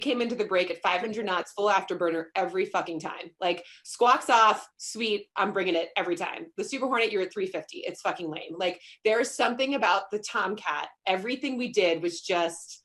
came into the break at 500 knots, full afterburner every fucking time. Like squawks off, sweet, I'm bringing it every time. The Super Hornet, you're at 350. It's fucking lame. Like there's something about the Tomcat. Everything we did was just.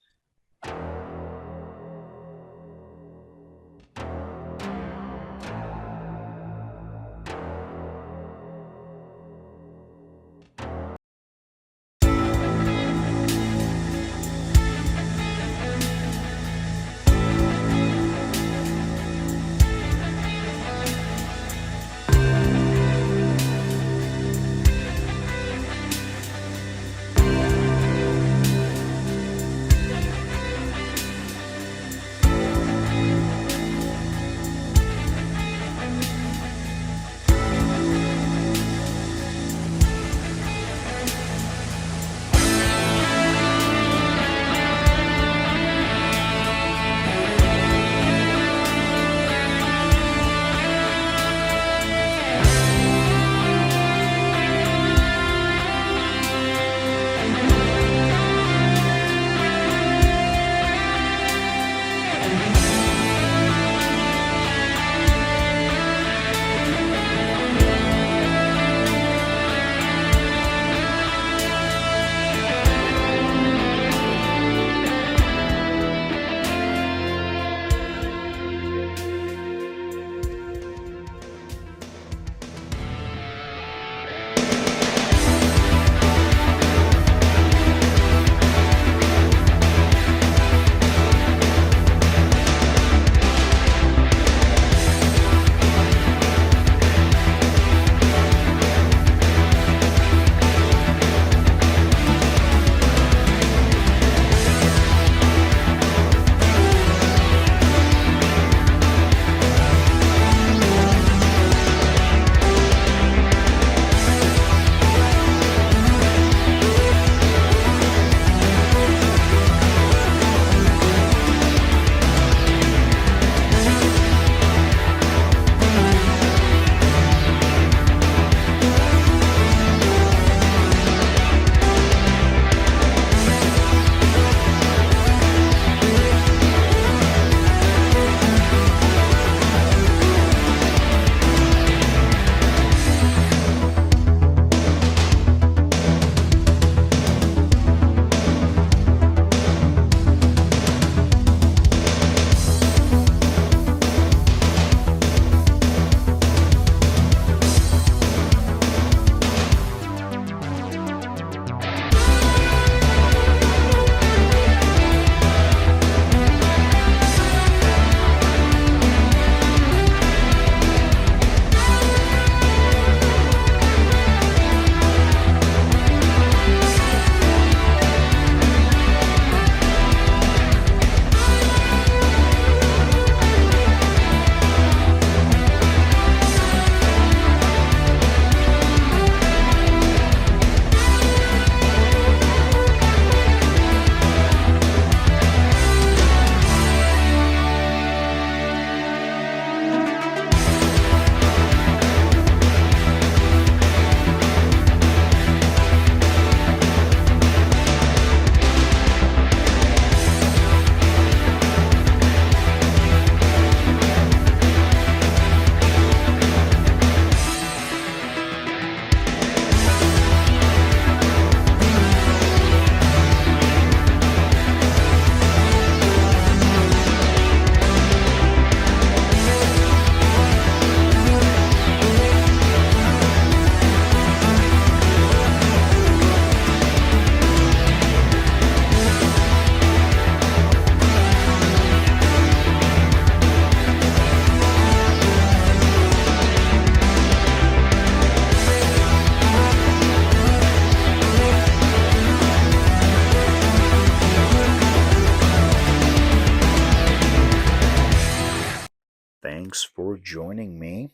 Thanks for joining me.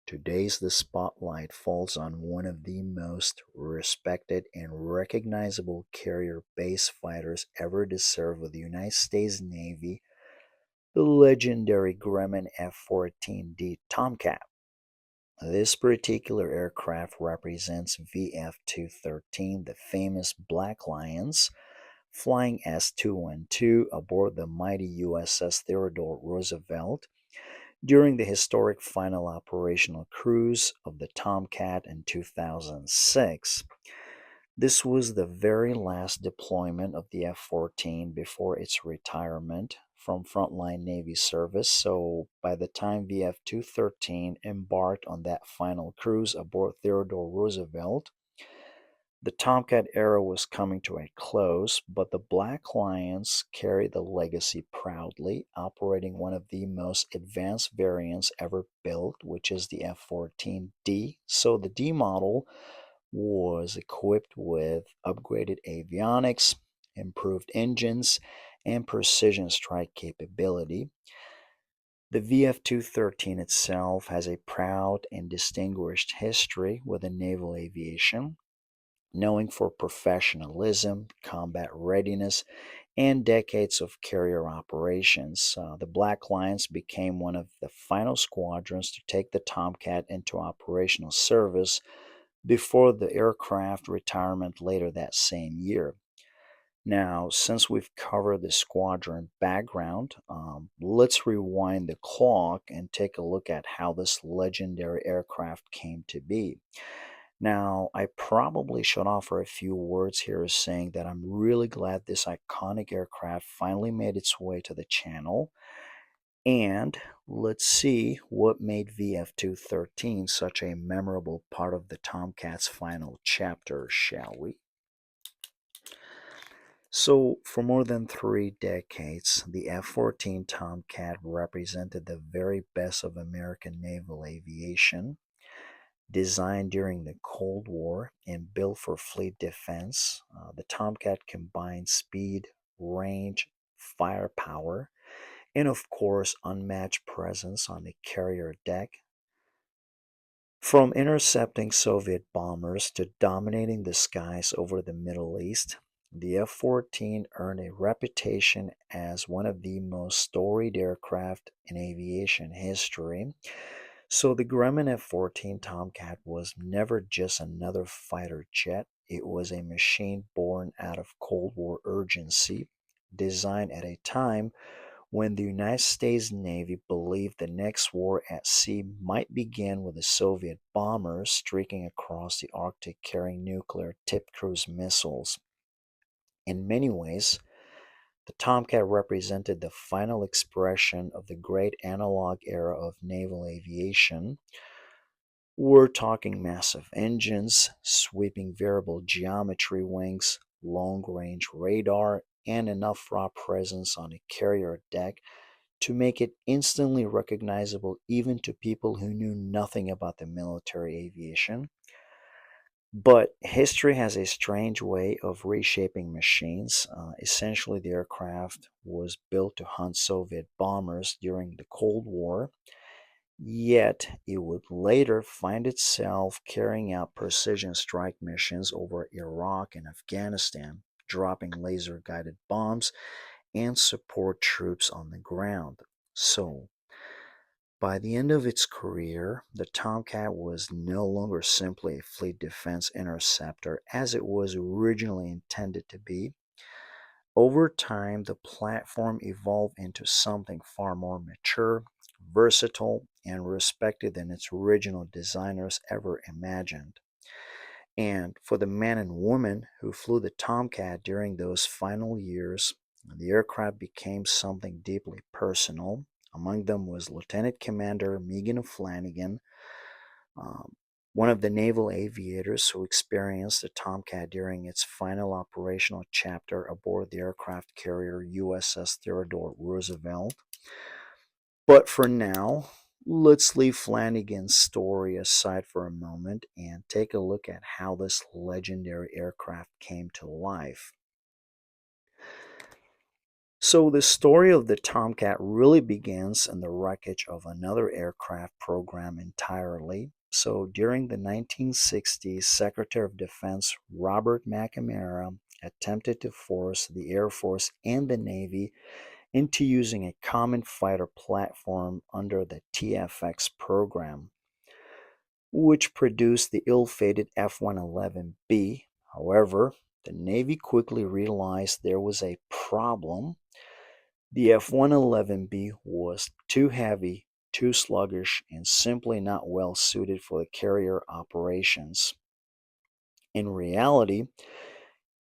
Today's The Spotlight falls on one of the most respected and recognizable carrier-based fighters ever to serve with the United States Navy, the legendary Grumman F-14D TOMCAT. This particular aircraft represents VF-213, the famous Black Lions, flying S-212 aboard the mighty USS Theodore Roosevelt during the historic final operational cruise of the TOMCAT in 2006. This was the very last deployment of the F-14 before its retirement from frontline Navy service, so by the time VF-213 embarked on that final cruise aboard Theodore Roosevelt, the Tomcat era was coming to a close, but the Black Lions carry the legacy proudly, operating one of the most advanced variants ever built, which is the F-14D. So the D model was equipped with upgraded avionics, improved engines, and precision strike capability. The VF-213 itself has a proud and distinguished history within naval aviation, knowing for professionalism, combat readiness, and decades of carrier operations. The Black Lions became one of the final squadrons to take the Tomcat into operational service before the aircraft retirement later that same year. Now, since we've covered the squadron background, let's rewind the clock and take a look at how this legendary aircraft came to be. Now, I probably should offer a few words here saying that I'm really glad this iconic aircraft finally made its way to the channel. And let's see what made VF-213 such a memorable part of the Tomcat's final chapter, shall we? So, for more than 3 decades, the F-14 Tomcat represented the very best of American naval aviation. Designed during the Cold War and built for fleet defense, the Tomcat combined speed, range, firepower, and of course, unmatched presence on the carrier deck. From intercepting Soviet bombers to dominating the skies over the Middle East, the F-14 earned a reputation as one of the most storied aircraft in aviation history. So the Grumman F-14 Tomcat was never just another fighter jet. It was a machine born out of Cold War urgency, designed at a time when the United States Navy believed the next war at sea might begin with the Soviet bombers streaking across the Arctic carrying nuclear-tipped cruise missiles. In many ways, the Tomcat represented the final expression of the great analog era of naval aviation. We're talking massive engines, sweeping variable geometry wings, long-range radar, and enough raw presence on a carrier deck to make it instantly recognizable even to people who knew nothing about the military aviation. But history has a strange way of reshaping machines. Essentially, the aircraft was built to hunt Soviet bombers during the Cold War, yet it would later find itself carrying out precision strike missions over Iraq and Afghanistan, dropping laser guided bombs and support troops on the ground. So, by the end of its career, the Tomcat was no longer simply a fleet defense interceptor as it was originally intended to be. Over time, the platform evolved into something far more mature, versatile, and respected than its original designers ever imagined. And for the men and women who flew the Tomcat during those final years, the aircraft became something deeply personal. Among them was Lieutenant Commander Meagan of Flanagan, um, one of the naval aviators who experienced the Tomcat during its final operational chapter aboard the aircraft carrier USS Theodore Roosevelt. But for now, let's leave Flanagan's story aside for a moment and take a look at how this legendary aircraft came to life. So, the story of the Tomcat really begins in the wreckage of another aircraft program entirely. So, during the 1960s, Secretary of Defense Robert McNamara attempted to force the Air Force and the Navy into using a common fighter platform under the TFX program, which produced the ill fated F 111B. However, the Navy quickly realized there was a problem. The F-111B was too heavy, too sluggish, and simply not well suited for the carrier operations. In reality,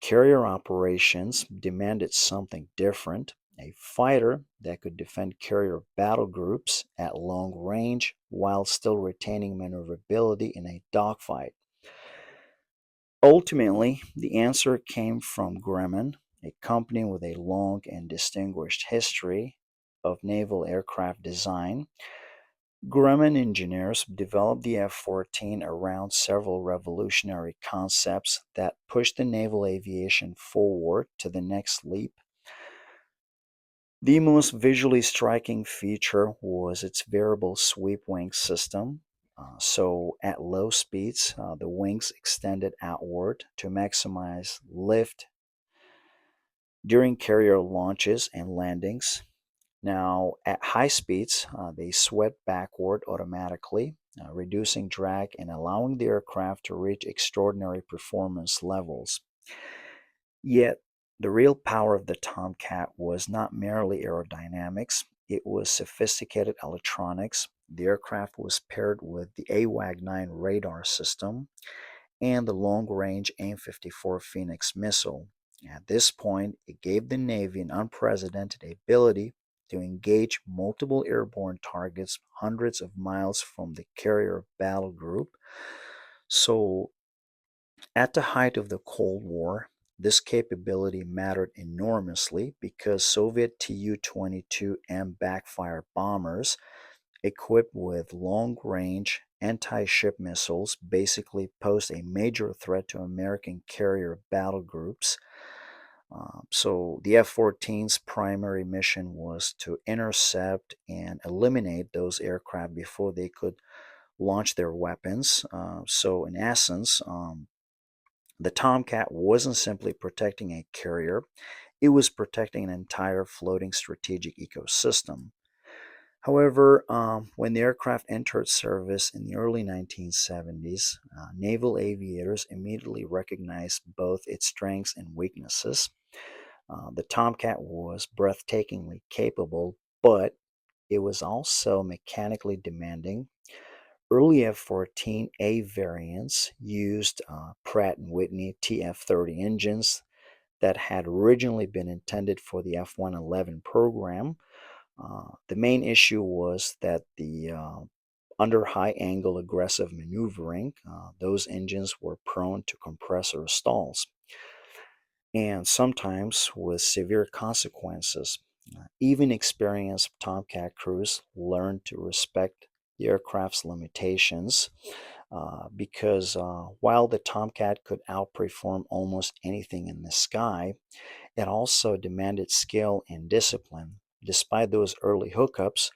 carrier operations demanded something different, a fighter that could defend carrier battle groups at long range while still retaining maneuverability in a dogfight. Ultimately, the answer came from Grumman, a company with a long and distinguished history of naval aircraft design. Grumman engineers developed the F-14 around several revolutionary concepts that pushed the naval aviation forward to the next leap. The most visually striking feature was its variable sweep wing system. So, at low speeds, the wings extended outward to maximize lift during carrier launches and landings. Now, at high speeds, they swept backward automatically, reducing drag and allowing the aircraft to reach extraordinary performance levels. Yet, the real power of the Tomcat was not merely aerodynamics, it was sophisticated electronics. The aircraft was paired with the AWAC-9 radar system and the long-range AIM-54 Phoenix missile. At this point, it gave the Navy an unprecedented ability to engage multiple airborne targets hundreds of miles from the carrier battle group. So, at the height of the Cold War, this capability mattered enormously because Soviet Tu-22M backfire bombers equipped with long-range anti-ship missiles basically posed a major threat to American carrier battle groups. So the F-14's primary mission was to intercept and eliminate those aircraft before they could launch their weapons. So in essence, the Tomcat wasn't simply protecting a carrier, it was protecting an entire floating strategic ecosystem. However, when the aircraft entered service in the early 1970s, naval aviators immediately recognized both its strengths and weaknesses. The Tomcat was breathtakingly capable, but it was also mechanically demanding. Early F-14A variants used Pratt& Whitney TF-30 engines that had originally been intended for the F-111 program. The main issue was that under high angle aggressive maneuvering, those engines were prone to compressor stalls and sometimes with severe consequences. Even experienced Tomcat crews learned to respect the aircraft's limitations because while the Tomcat could outperform almost anything in the sky, it also demanded skill and discipline. Despite those early hookups,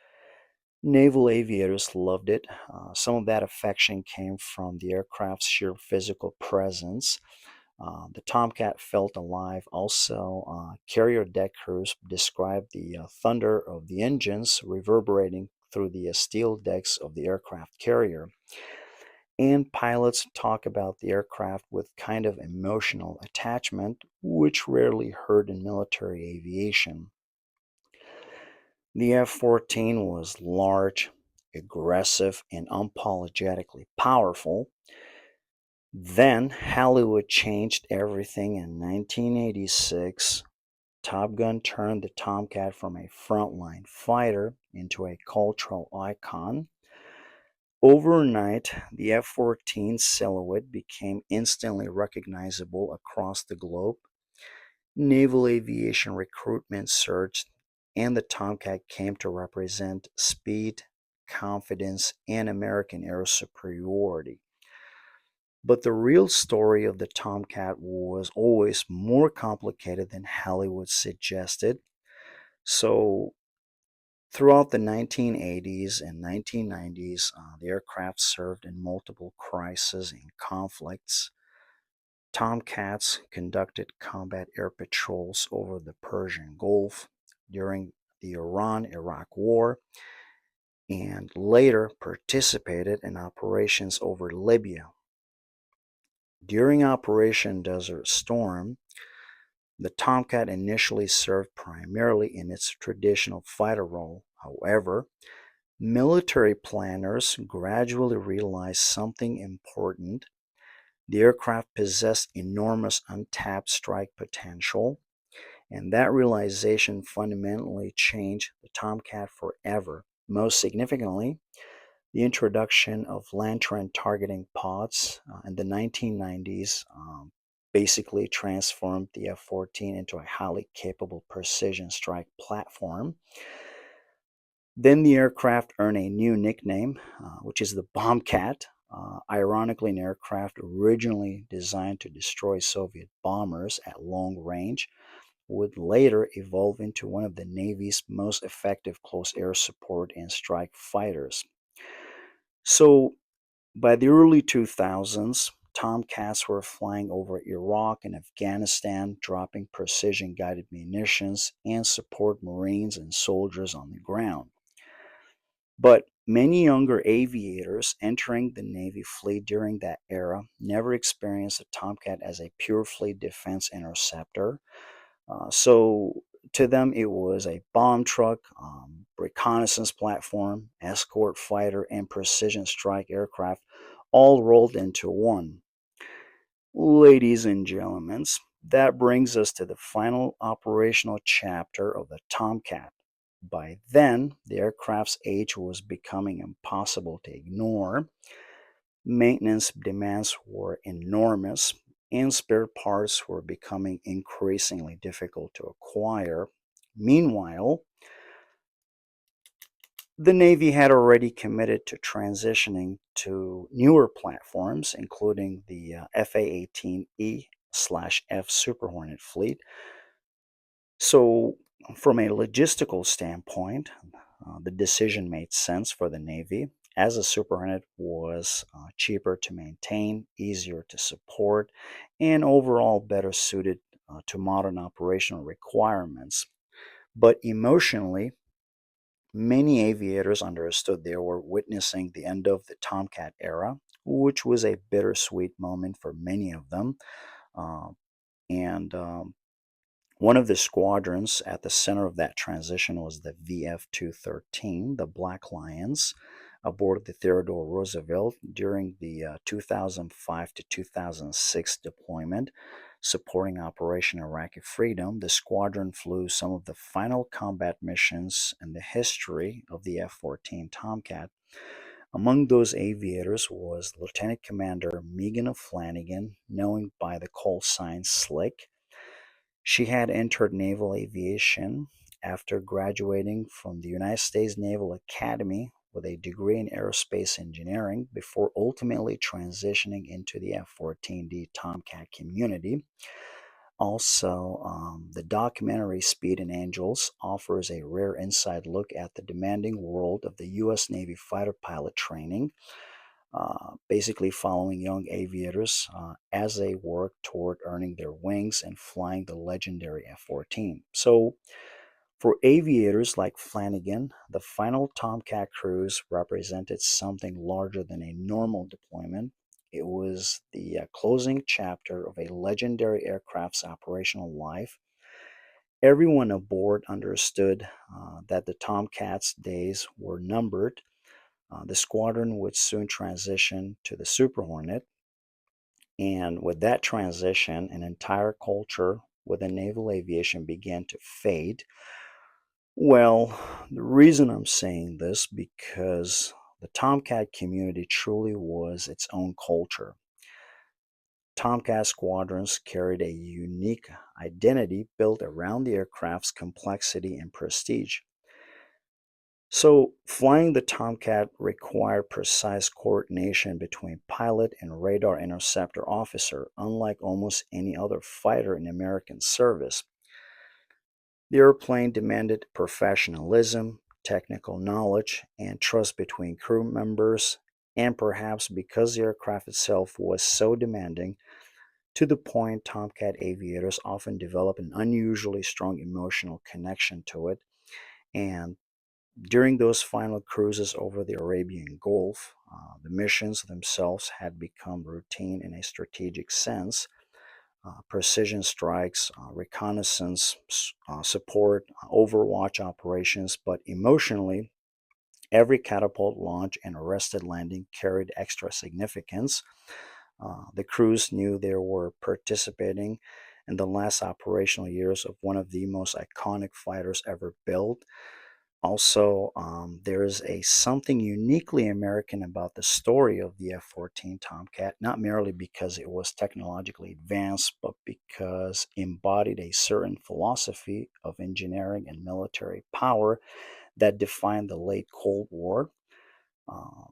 naval aviators loved it. Some of that affection came from the aircraft's sheer physical presence. The Tomcat felt alive. Also, carrier deck crews described the thunder of the engines reverberating through the steel decks of the aircraft carrier. And pilots talk about the aircraft with kind of emotional attachment, which rarely heard in military aviation. The F-14 was large, aggressive, and unapologetically powerful. Then Hollywood changed everything in 1986. Top Gun turned the Tomcat from a frontline fighter into a cultural icon. Overnight, the F-14 silhouette became instantly recognizable across the globe. Naval aviation recruitment surged, and the Tomcat came to represent speed, confidence, and American air superiority. But the real story of the Tomcat was always more complicated than Hollywood suggested. So, throughout the 1980s and 1990s, the aircraft served in multiple crises and conflicts. Tomcats conducted combat air patrols over the Persian Gulf during the Iran-Iraq War and later participated in operations over Libya. During Operation Desert Storm, the Tomcat initially served primarily in its traditional fighter role. However, military planners gradually realized something important. The aircraft possessed enormous untapped strike potential, and that realization fundamentally changed the Tomcat forever. Most significantly, the introduction of Lantern targeting pods in the 1990s basically transformed the F-14 into a highly capable precision strike platform. Then the aircraft earned a new nickname, which is the Bombcat. Ironically, an aircraft originally designed to destroy Soviet bombers at long range would later evolve into one of the Navy's most effective close air support and strike fighters. So by the early 2000s, Tomcats were flying over Iraq and Afghanistan, dropping precision guided munitions and support Marines and soldiers on the ground. But many younger aviators entering the Navy fleet during that era never experienced a Tomcat as a pure fleet defense interceptor. So to them, it was a bomb truck, reconnaissance platform, escort fighter, and precision strike aircraft all rolled into one. Ladies and gentlemen, that brings us to the final operational chapter of the Tomcat. By then, the aircraft's age was becoming impossible to ignore. Maintenance demands were enormous, and spare parts were becoming increasingly difficult to acquire. Meanwhile, the Navy had already committed to transitioning to newer platforms, including the FA-18E/F Super Hornet fleet. So, from a logistical standpoint, the decision made sense for the Navy, as a Super Hornet was cheaper to maintain, easier to support, and overall better suited to modern operational requirements. But emotionally, many aviators understood they were witnessing the end of the Tomcat era, which was a bittersweet moment for many of them. Uh, and one of the squadrons at the center of that transition was the VF-213, the Black Lions, aboard the Theodore Roosevelt during the 2005 to 2006 deployment. Supporting Operation Iraqi Freedom, the squadron flew some of the final combat missions in the history of the F-14 Tomcat. Among those aviators was Lieutenant Commander Meagan of Flanagan, known by the call sign Slick. She had entered naval aviation after graduating from the United States Naval Academy with a degree in aerospace engineering before ultimately transitioning into the F-14D Tomcat community. Also, the documentary Speed and Angels offers a rare inside look at the demanding world of the U.S. Navy fighter pilot training, basically following young aviators as they work toward earning their wings and flying the legendary F-14. So, for aviators like Flanagan, the final Tomcat cruise represented something larger than a normal deployment. It was the closing chapter of a legendary aircraft's operational life. Everyone aboard understood that the Tomcat's days were numbered. The squadron would soon transition to the Super Hornet, and with that transition, an entire culture within naval aviation began to fade. Well, the reason I'm saying this because the Tomcat community truly was its own culture. Tomcat squadrons carried a unique identity built around the aircraft's complexity and prestige. So, flying the Tomcat required precise coordination between pilot and radar interceptor officer, unlike almost any other fighter in American service. The airplane demanded professionalism, technical knowledge, and trust between crew members, and perhaps because the aircraft itself was so demanding, to the point Tomcat aviators often develop an unusually strong emotional connection to it. And During those final cruises over the Arabian Gulf, the missions themselves had become routine in a strategic sense. Precision strikes, reconnaissance, support, overwatch operations, but emotionally, every catapult launch and arrested landing carried extra significance. The crews knew they were participating in the last operational years of one of the most iconic fighters ever built. Also, there is a something uniquely American about the story of the F-14 Tomcat, not merely because it was technologically advanced, but because it embodied a certain philosophy of engineering and military power that defined the late Cold War.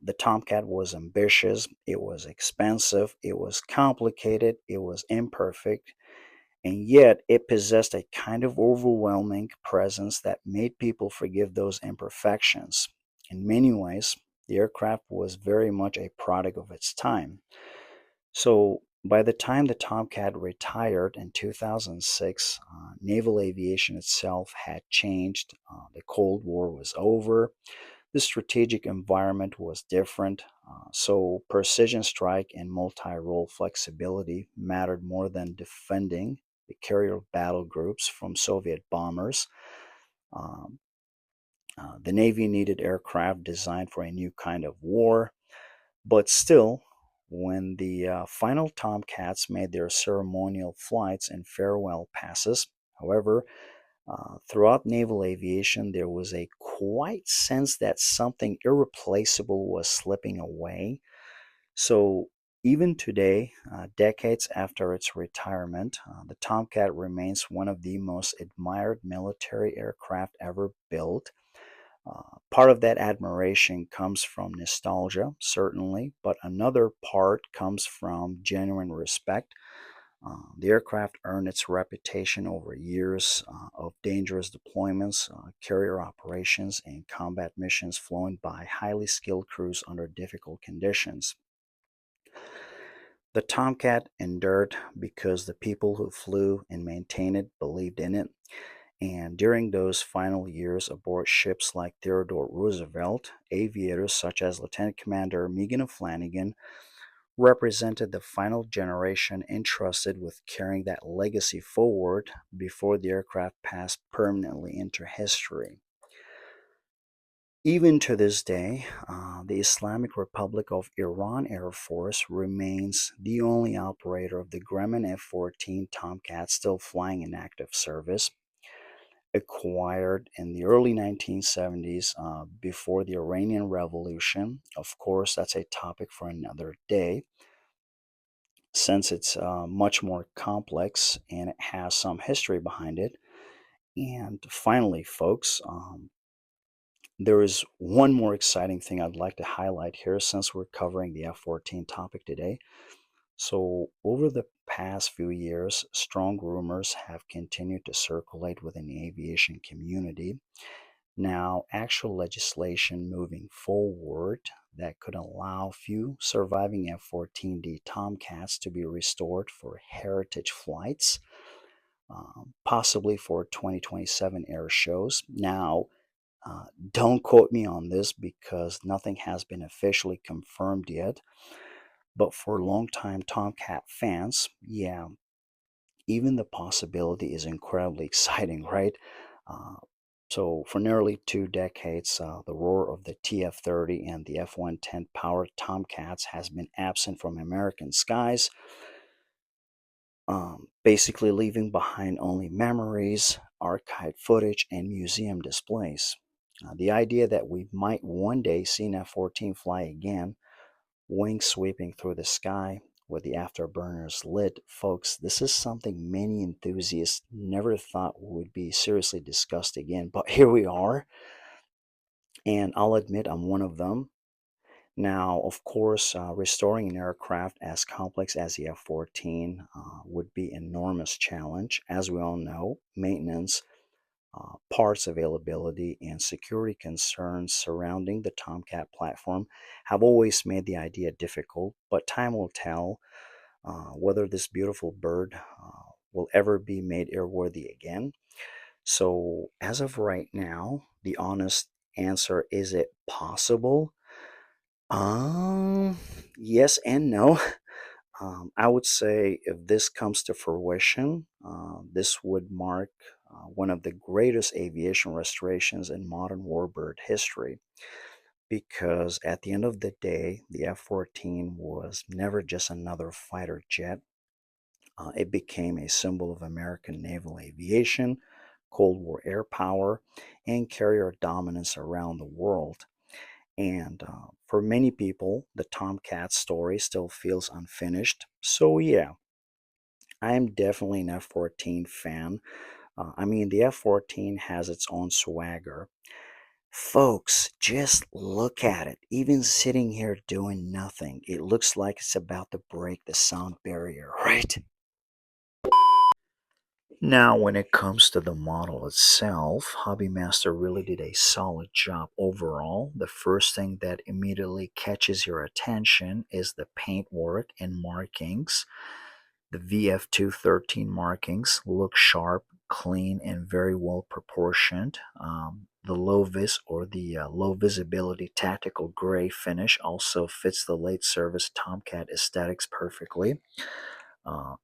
The Tomcat was ambitious, it was expensive, it was complicated, it was imperfect, and yet it possessed a kind of overwhelming presence that made people forgive those imperfections. In many ways, the aircraft was very much a product of its time. So, by the time the Tomcat retired in 2006, naval aviation itself had changed. The Cold War was over. The strategic environment was different, so precision strike and multi role flexibility mattered more than defending the carrier battle groups from Soviet bombers. Um, the Navy needed aircraft designed for a new kind of war, but still, when the final Tomcats made their ceremonial flights and farewell passes, however, throughout naval aviation, there was a quiet sense that something irreplaceable was slipping away. So, even today, decades after its retirement, the Tomcat remains one of the most admired military aircraft ever built. Part of that admiration comes from nostalgia, certainly, but another part comes from genuine respect. The aircraft earned its reputation over years of dangerous deployments, carrier operations, and combat missions flown by highly skilled crews under difficult conditions. The Tomcat endured because the people who flew and maintained it believed in it. And during those final years aboard ships like Theodore Roosevelt, aviators such as Lieutenant Commander Meagan of Flanagan represented the final generation entrusted with carrying that legacy forward before the aircraft passed permanently into history. Even to this day, the Islamic Republic of Iran Air Force remains the only operator of the Grumman F-14 Tomcat still flying in active service. Acquired in the early 1970s before the Iranian Revolution. Of course, that's a topic for another day since it's much more complex and it has some history behind it. And finally, folks, there is one more exciting thing I'd like to highlight here since we're covering the F-14 topic today. So, over the past few years, strong rumors have continued to circulate within the aviation community. Now, actual legislation moving forward that could allow few surviving F-14D Tomcats to be restored for heritage flights, possibly for 2027 air shows. Now, don't quote me on this because nothing has been officially confirmed yet, but for longtime Tomcat fans, yeah, even the possibility is incredibly exciting, right? Uh, so, for nearly 2 decades, the roar of the TF-30 and the F-110 powered Tomcats has been absent from American skies, basically leaving behind only memories, archived footage, and museum displays. The idea that we might one day see an F-14 fly again, wings sweeping through the sky with the afterburners lit, folks, this is something many enthusiasts never thought would be seriously discussed again, but here we are, and I'll admit I'm one of them. Now, of course, restoring an aircraft as complex as the F-14 would be an enormous challenge. As we all know, maintenance, parts availability, and security concerns surrounding the Tomcat platform have always made the idea difficult, but time will tell whether this beautiful bird will ever be made airworthy again. So, as of right now, the honest answer, is it possible? Yes and no. I would say if this comes to fruition, this would mark one of the greatest aviation restorations in modern warbird history. Because at the end of the day, the F 14 was never just another fighter jet. It became a symbol of American naval aviation, Cold War air power, and carrier dominance around the world. And for many people, the Tomcat story still feels unfinished. So, yeah, I am definitely an F 14 fan. I mean, the F 14 has its own swagger. Folks, just look at it. Even sitting here doing nothing, it looks like it's about to break the sound barrier, right? Now, when it comes to the model itself, Hobbymaster really did a solid job overall. The first thing that immediately catches your attention is the paintwork and markings. The VF-213 markings look sharp, clean, and very well proportioned. The low visibility tactical gray finish also fits the late service Tomcat aesthetics perfectly.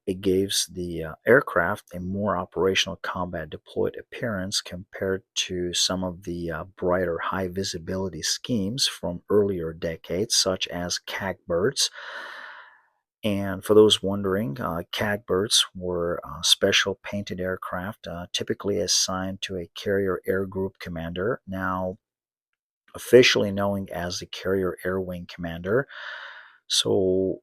It gives the aircraft a more operational combat deployed appearance compared to some of the brighter high visibility schemes from earlier decades, such as Cagbirds. And for those wondering, Cagbirds were special painted aircraft typically assigned to a carrier air group commander, now officially known as the Carrier Air Wing Commander. So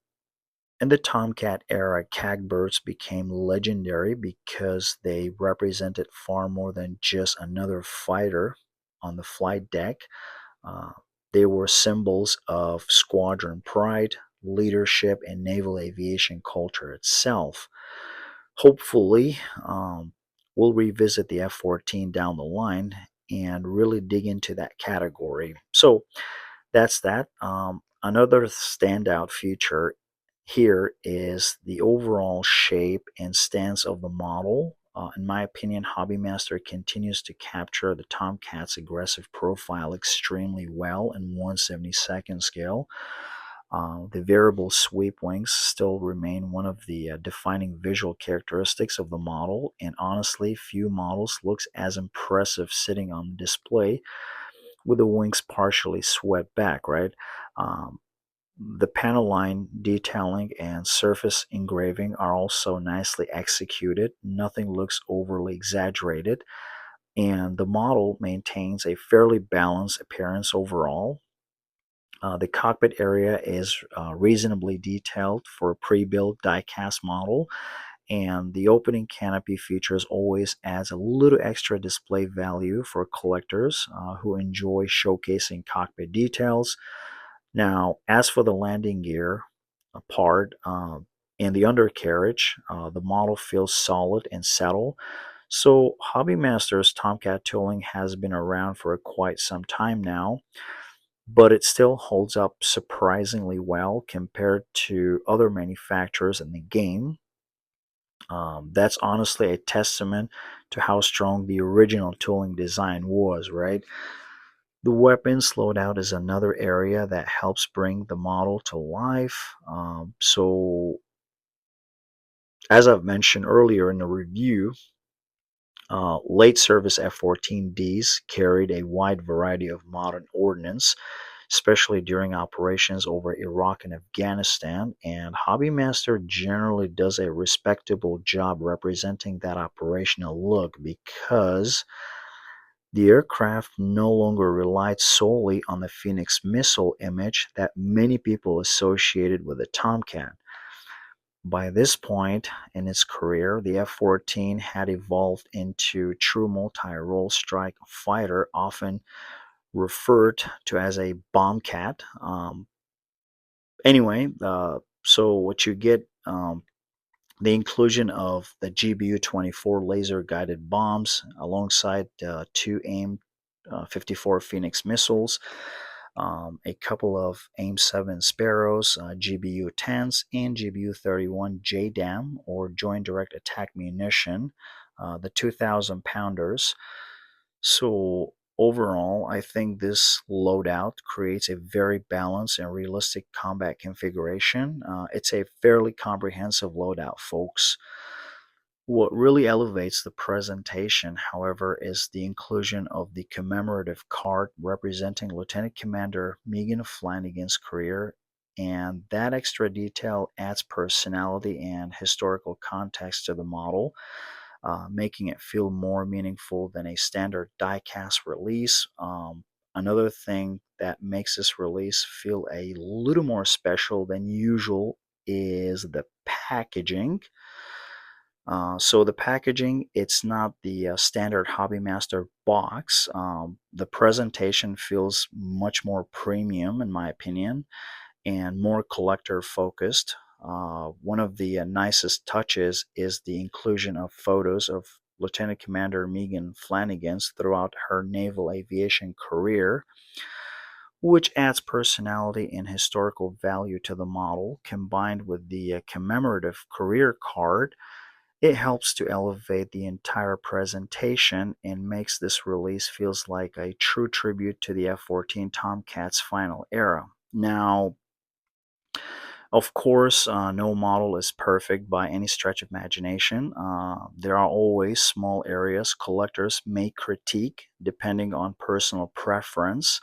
in the Tomcat era, Cagbirds became legendary because they represented far more than just another fighter on the flight deck. Uh, they were symbols of squadron pride, leadership, and naval aviation culture itself. Hopefully, we'll revisit the F 14 down the line and really dig into that category. So, that's that. Another standout feature here is the overall shape and stance of the model. In my opinion, Hobbymaster continues to capture the Tomcat's aggressive profile extremely well in 1/72nd scale. The variable sweep wings still remain one of the defining visual characteristics of the model, and honestly, few models looks as impressive sitting on display with the wings partially swept back, right? Um, the panel line detailing and surface engraving are also nicely executed. Nothing looks overly exaggerated, and the model maintains a fairly balanced appearance overall. The cockpit area is reasonably detailed for a pre-built die-cast model, and the opening canopy features always adds a little extra display value for collectors who enjoy showcasing cockpit details. Now, as for the landing gear part and the undercarriage, the model feels solid and settled. So, Hobbymaster's Tomcat tooling has been around for quite some time now, but it still holds up surprisingly well compared to other manufacturers in the game. That's honestly a testament to how strong the original tooling design was, right? The weapons loadout is another area that helps bring the model to life. As I've mentioned earlier in the review, late service F-14Ds carried a wide variety of modern ordnance, especially during operations over Iraq and Afghanistan, and Hobbymaster generally does a respectable job representing that operational look because the aircraft no longer relied solely on the Phoenix missile image that many people associated with the Tomcat. By this point in its career, the F 14 had evolved into a true multi role strike fighter, often referred to as a bombcat. So what you get, the inclusion of the GBU 24 laser guided bombs alongside two AIM 54 Phoenix missiles, a couple of AIM 7 Sparrows, GBU 10s, and GBU 31 JDAM or Joint Direct Attack Munition, the 2,000 pounders. So overall, I think this loadout creates a very balanced and realistic combat configuration. It's a fairly comprehensive loadout, folks. What really elevates the presentation, however, is the inclusion of the commemorative card representing Lieutenant Commander Meagan Flanagan's career, and that extra detail adds personality and historical context to the model, making it feel more meaningful than a standard die-cast release. Another thing that makes this release feel a little more special than usual is the packaging. So the packaging, it's not the standard Hobby Master box. The presentation feels much more premium, in my opinion, and more collector focused. One of the nicest touches is the inclusion of photos of Lieutenant Commander Meagan Flanagan's throughout her naval aviation career, which adds personality and historical value to the model. Combined with the commemorative career card, it helps to elevate the entire presentation and makes this release feels like a true tribute to the F-14 Tomcat's final era. Now, of course, no model is perfect by any stretch of imagination. There are always small areas collectors may critique depending on personal preference.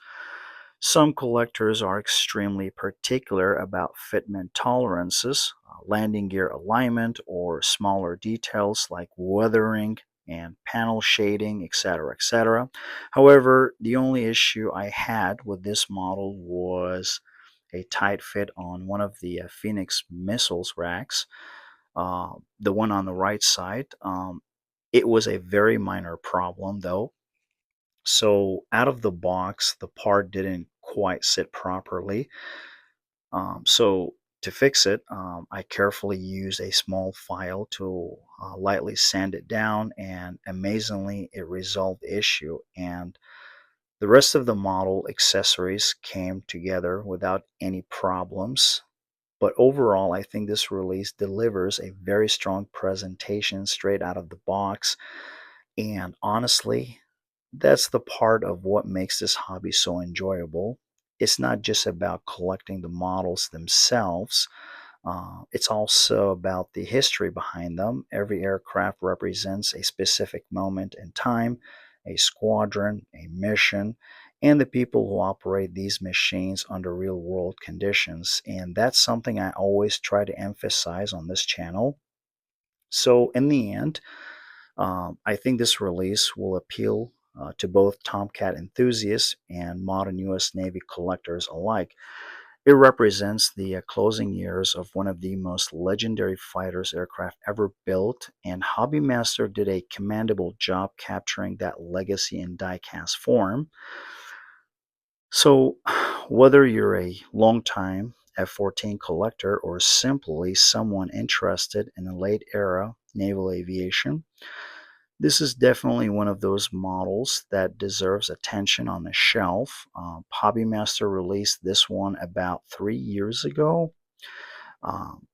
Some collectors are extremely particular about fitment tolerances, landing gear alignment, or smaller details like weathering and panel shading, etc., etc. However, the only issue I had with this model was a tight fit on one of the Phoenix missiles racks, the one on the right side. It was a very minor problem though. So out of the box, the part didn't quite sit properly. So to fix it, I carefully used a small file to lightly sand it down, and amazingly, it resolved the issue. And the rest of the model accessories came together without any problems. But overall, I think this release delivers a very strong presentation straight out of the box. And honestly, that's the part of what makes this hobby so enjoyable. It's not just about collecting the models themselves, it's also about the history behind them. Every aircraft represents a specific moment in time, a squadron, a mission, and the people who operate these machines under real world conditions. And that's something I always try to emphasize on this channel. So, in the end, I think this release will appeal to both Tomcat enthusiasts and modern U.S. Navy collectors alike. It represents the closing years of one of the most legendary fighters aircraft ever built, and Hobbymaster did a commendable job capturing that legacy in die-cast form. So, whether you're a long-time F-14 collector or simply someone interested in the late era naval aviation, this is definitely one of those models that deserves attention on the shelf. Hobbymaster released this one about 3 years ago. Um,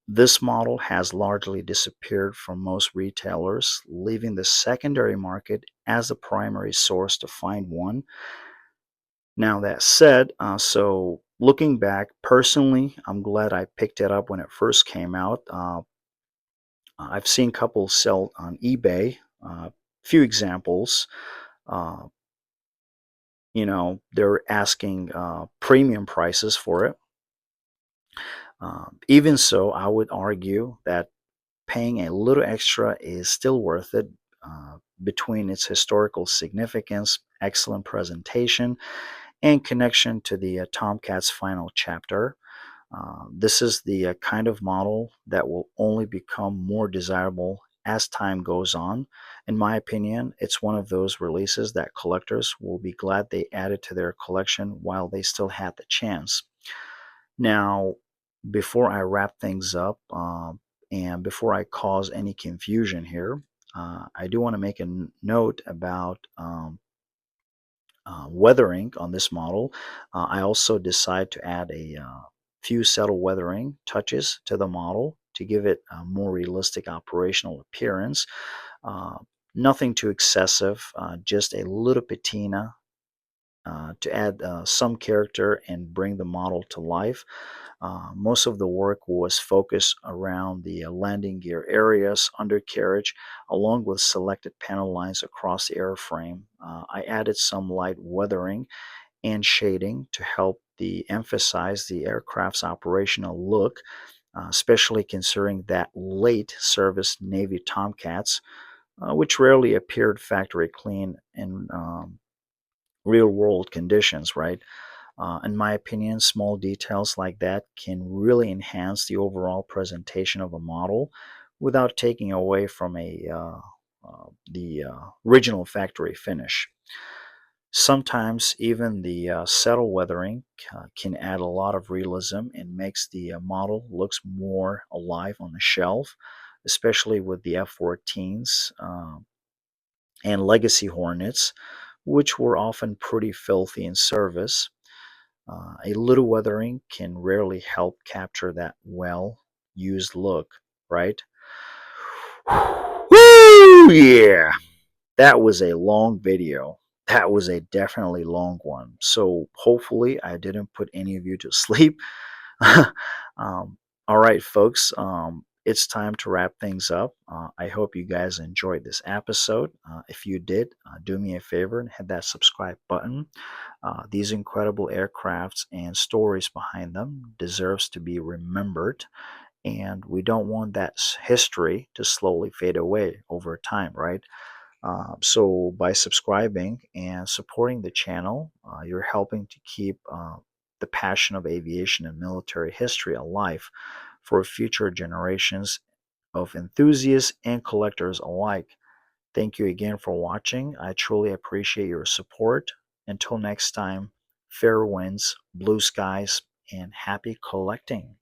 this model has largely disappeared from most retailers, leaving the secondary market as the primary source to find one. Now, that said, so looking back, personally, I'm glad I picked it up when it first came out. I've seen couples sell on eBay, few examples. Uh, they're asking premium prices for it. Even so, I would argue that paying a little extra is still worth it between its historical significance, excellent presentation, and connection to the Tomcat's final chapter. This is the kind of model that will only become more desirable as time goes on. In my opinion, it's one of those releases that collectors will be glad they added to their collection while they still had the chance. Now, before I wrap things up and before I cause any confusion here, I do want to make a note about weathering on this model. I also decide to add a few subtle weathering touches to the model to give it a more realistic operational appearance. Uh, Nothing too excessive, just a little patina to add some character and bring the model to life. Most of the work was focused around the landing gear areas, undercarriage, along with selected panel lines across the airframe. I added some light weathering and shading to help emphasize the aircraft's operational look, especially considering that late service Navy Tomcats, which rarely appeared factory clean in real world conditions, right? In my opinion, small details like that can really enhance the overall presentation of a model without taking away from the original factory finish. Sometimes even the settle weathering can add a lot of realism and makes the model looks more alive on the shelf, especially with the F-14s and Legacy Hornets, which were often pretty filthy in service. A little weathering can rarely help capture that well used look, right? Woo! Yeah, that was a long video. That was a definitely long one. So hopefully I didn't put any of you to sleep. All right, folks. It's time to wrap things up. I hope you guys enjoyed this episode. If you did, do me a favor and hit that subscribe button. These incredible aircrafts and stories behind them deserves to be remembered, and we don't want that history to slowly fade away over time, right? So by subscribing and supporting the channel, you're helping to keep the passion of aviation and military history alive for future generations of enthusiasts and collectors alike. Thank you again for watching. I truly appreciate your support. Until next time, fair winds, blue skies, and happy collecting.